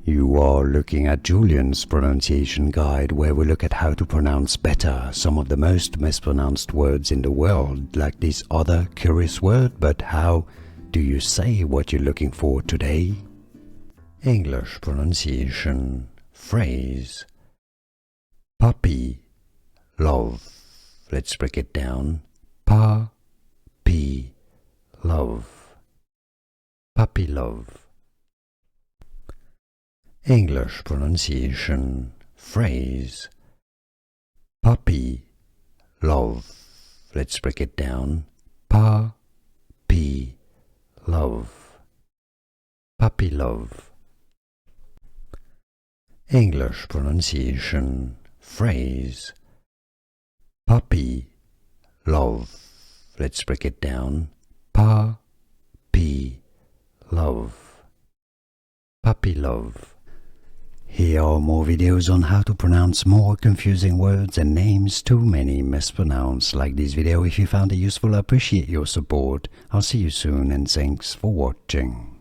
You are looking at Julian's pronunciation guide, where we look at how to pronounce better some of the most mispronounced words in the world, like this other curious word. But how do you say what you're looking for today? English pronunciation phrase: puppy love. Let's break it down. Puppy love. Puppy love. English pronunciation phrase: puppy love. Let's break it down. Puppy love. Puppy love. English pronunciation phrase: puppy love. Let's break it down. Puppy love. Puppy love. Here are more videos on how to pronounce more confusing words and names too many mispronounced. Like this video if you found it useful. I appreciate your support. I'll see you soon and thanks for watching.